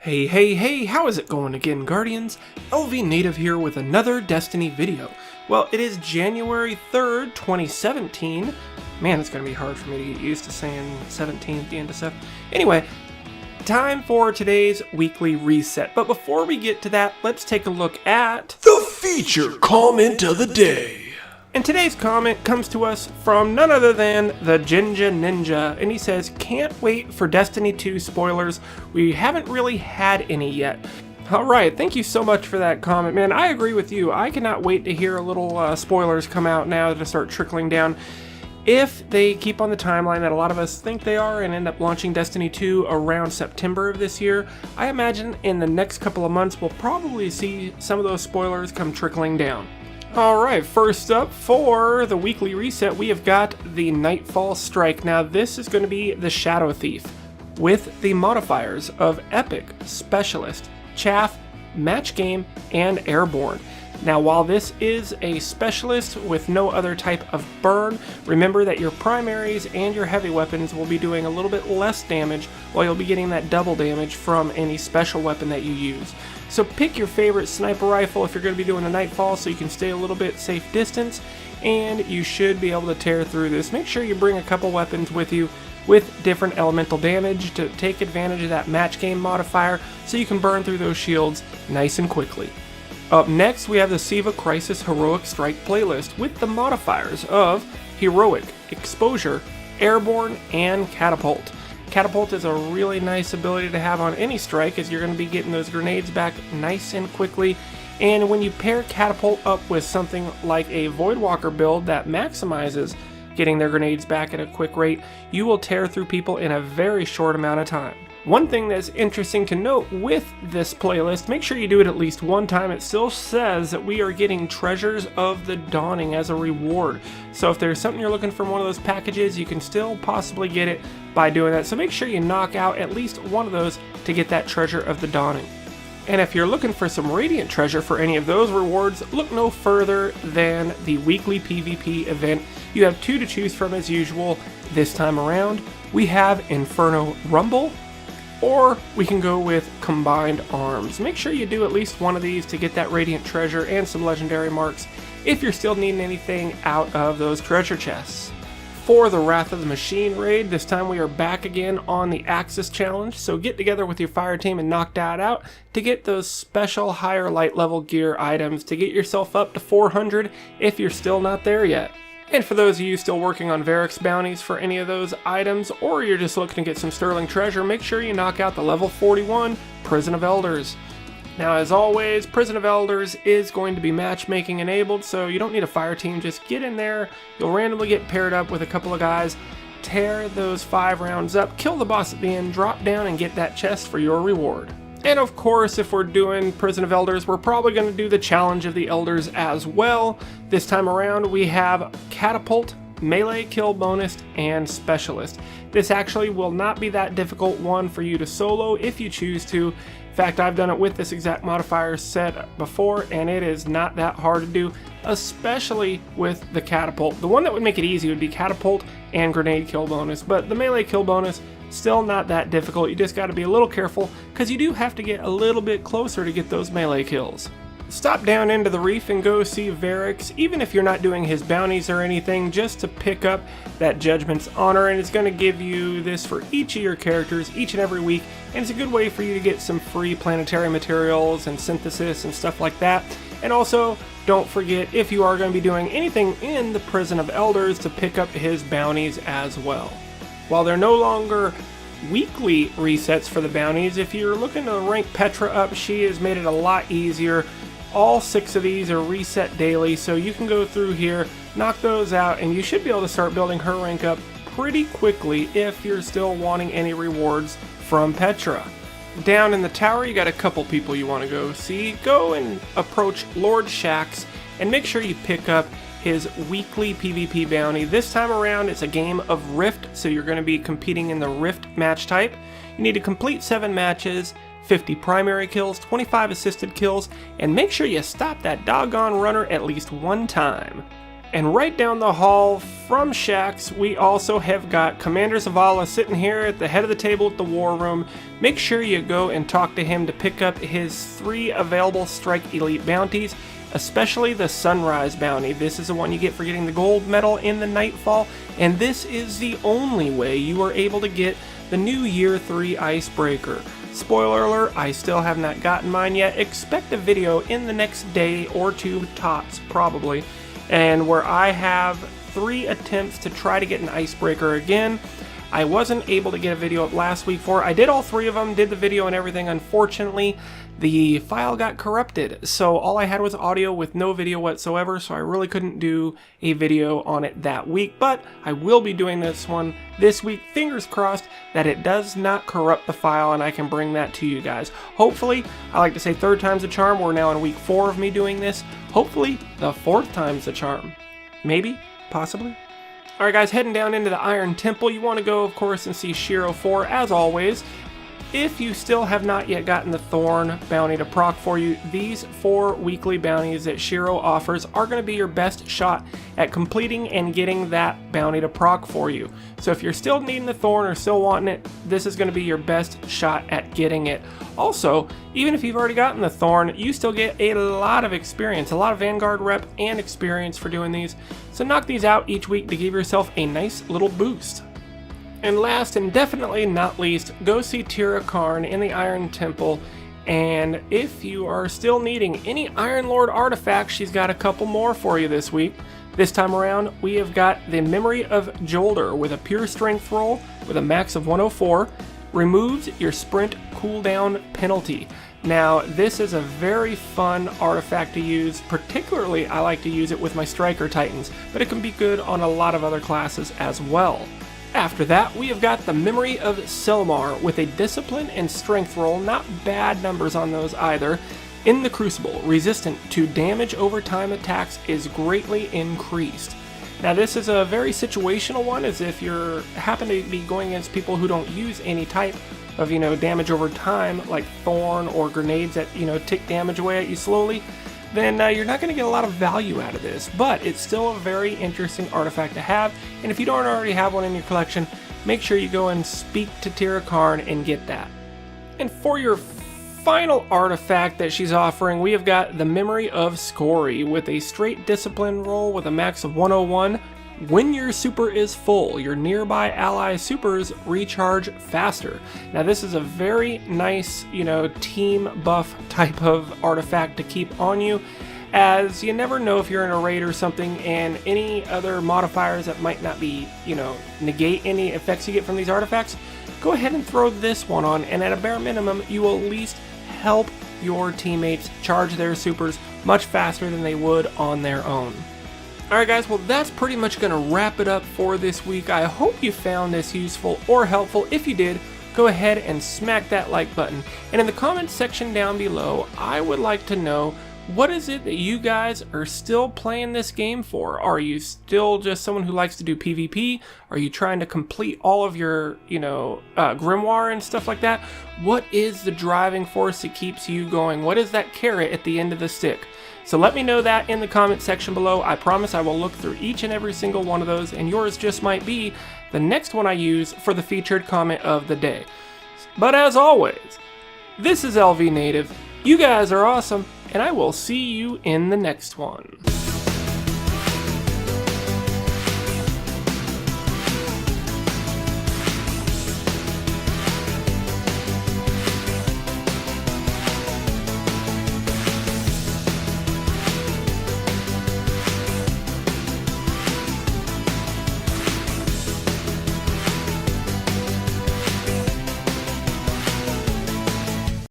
Hey, how is it going again, Guardians? LVnative here with another Destiny video. Well, it is January 3rd, 2017. Man, it's going to be hard for me to get used to saying 17 at the end of stuff. Anyway, time for today's weekly reset. But before we get to that, let's take a look at the feature comment of the day. And today's comment comes to us from none other than the Jinja Ninja, and he says, "Can't wait for Destiny 2 spoilers. We haven't really had any yet." Alright, thank you so much for that comment, man. I agree with you. I cannot wait to hear a little spoilers come out now to start trickling down. If they keep on the timeline that a lot of us think they are and end up launching Destiny 2 around September of this year, I imagine in the next couple of months we'll probably see some of those spoilers come trickling down. Alright, first up for the weekly reset, we have got the Nightfall Strike. Now this is going to be the Shadow Thief with the modifiers of Epic, Specialist, Chaff, Match Game, and Airborne. Now while this is a specialist with no other type of burn, remember that your primaries and your heavy weapons will be doing a little bit less damage while you'll be getting that double damage from any special weapon that you use. So pick your favorite sniper rifle if you're going to be doing a Nightfall so you can stay a little bit safe distance, and you should be able to tear through this. Make sure you bring a couple weapons with you with different elemental damage to take advantage of that match game modifier so you can burn through those shields nice and quickly. Up next, we have the Siva Crisis Heroic Strike playlist with the modifiers of Heroic, Exposure, Airborne, and Catapult. Catapult is a really nice ability to have on any strike as you're going to be getting those grenades back nice and quickly. And when you pair Catapult up with something like a Voidwalker build that maximizes getting their grenades back at a quick rate, you will tear through people in a very short amount of time. One thing that's interesting to note with this playlist, make sure you do it at least one time. It still says that we are getting Treasures of the Dawning as a reward. So if there's something you're looking for in one of those packages, you can still possibly get it by doing that. So make sure you knock out at least one of those to get that Treasure of the Dawning. And if you're looking for some Radiant Treasure for any of those rewards, look no further than the weekly PvP event. You have two to choose from as usual this time around. We have Inferno Rumble, or we can go with Combined Arms. Make sure you do at least one of these to get that Radiant Treasure and some Legendary Marks if you're still needing anything out of those treasure chests. For the Wrath of the Machine raid, this time we are back again on the Axis Challenge, so get together with your fire team and knock that out to get those special higher light level gear items to get yourself up to 400 if you're still not there yet. And for those of you still working on Varix bounties for any of those items, or you're just looking to get some sterling treasure, make sure you knock out the level 41 Prison of Elders. Now as always, Prison of Elders is going to be matchmaking enabled, so you don't need a fire team, just get in there, you'll randomly get paired up with a couple of guys, tear those 5 rounds up, kill the boss at the end, drop down and get that chest for your reward. And of course, if we're doing Prison of Elders, we're probably going to do the Challenge of the Elders as well. This time around, we have Catapult, Melee Kill Bonus, and Specialist. This actually will not be that difficult one for you to solo if you choose to. In fact, I've done it with this exact modifier set before, and it is not that hard to do, especially with the Catapult. The one that would make it easy would be Catapult and Grenade Kill Bonus, but the Melee Kill Bonus, still not that difficult. You just got to be a little careful because you do have to get a little bit closer to get those melee kills. Stop down into the reef and go see Varix, even if you're not doing his bounties or anything, just to pick up that Judgment's Honor, and it's going to give you this for each of your characters each and every week, and it's a good way for you to get some free planetary materials and synthesis and stuff like that. And also, don't forget, if you are going to be doing anything in the Prison of Elders, to pick up his bounties as well. While they're no longer weekly resets for the bounties, if you're looking to rank Petra up, she has made it a lot easier. All 6 of these are reset daily, so you can go through here, knock those out, and you should be able to start building her rank up pretty quickly if you're still wanting any rewards from Petra. Down in the tower, you got a couple people you want to go see. Go and approach Lord Shax and make sure you pick up his weekly PvP bounty. This time around, it's a game of Rift, so you're going to be competing in the Rift match type. You need to complete 7 matches, 50 primary kills, 25 assisted kills, and make sure you stop that doggone runner at least one time. And right down the hall from Shaxx, we also have got Commander Zavala sitting here at the head of the table at the War Room. Make sure you go and talk to him to pick up his 3 available Strike Elite bounties, especially the Sunrise bounty. This is the one you get for getting the gold medal in the Nightfall, and this is the only way you are able to get the new Year 3 Icebreaker. Spoiler alert, I still have not gotten mine yet. Expect a video in the next day or 2 tops, probably, and where I have 3 attempts to try to get an icebreaker again. I wasn't able to get a video up last week for it. I did all 3 of them, did the video and everything. Unfortunately, the file got corrupted, so all I had was audio with no video whatsoever, so I really couldn't do a video on it that week, but I will be doing this one this week. Fingers crossed that it does not corrupt the file and I can bring that to you guys. Hopefully, I like to say 3rd time's the charm. We're now in week 4 of me doing this. Hopefully, the 4th time's the charm. Maybe, possibly. Alright guys, heading down into the Iron Temple. You want to go, of course, and see Shiro 4, as always. If you still have not yet gotten the Thorn bounty to proc for you, these 4 weekly bounties that Shiro offers are going to be your best shot at completing and getting that bounty to proc for you. So if you're still needing the Thorn or still wanting it, this is going to be your best shot at getting it. Also, even if you've already gotten the Thorn, you still get a lot of experience, a lot of Vanguard rep and experience for doing these. So knock these out each week to give yourself a nice little boost. And last and definitely not least, go see Tira Karn in the Iron Temple. And if you are still needing any Iron Lord artifacts, she's got a couple more for you this week. This time around, we have got the Memory of Jolder with a pure strength roll with a max of 104. Removes your sprint cooldown penalty. Now, this is a very fun artifact to use. Particularly, I like to use it with my Striker Titans, but it can be good on a lot of other classes as well. After that, we have got the Memory of Selmar with a Discipline and Strength roll, not bad numbers on those either. In the Crucible, resistant to damage over time attacks is greatly increased. Now this is a very situational one, as if you happen to be going against people who don't use any type of, damage over time, like Thorn or grenades that, tick damage away at you slowly, then you're not going to get a lot of value out of this, but it's still a very interesting artifact to have, and if you don't already have one in your collection, make sure you go and speak to Tira Karn and get that. And for your final artifact that she's offering, we have got the Memory of Scory with a straight discipline roll with a max of 101. When your super is full, your nearby ally supers recharge faster. Now this is a very nice, team buff type of artifact to keep on you, as you never know if you're in a raid or something and any other modifiers that might not be, negate any effects you get from these artifacts. Go ahead and throw this one on, and at a bare minimum, you will at least help your teammates charge their supers much faster than they would on their own. Alright guys, well that's pretty much going to wrap it up for this week. I hope you found this useful or helpful. If you did, go ahead and smack that like button. And in the comments section down below, I would like to know, what is it that you guys are still playing this game for? Are you still just someone who likes to do PvP? Are you trying to complete all of your, grimoire and stuff like that? What is the driving force that keeps you going? What is that carrot at the end of the stick? So let me know that in the comment section below. I promise I will look through each and every single one of those, and yours just might be the next one I use for the featured comment of the day. But as always, this is LVnative. You guys are awesome, and I will see you in the next one.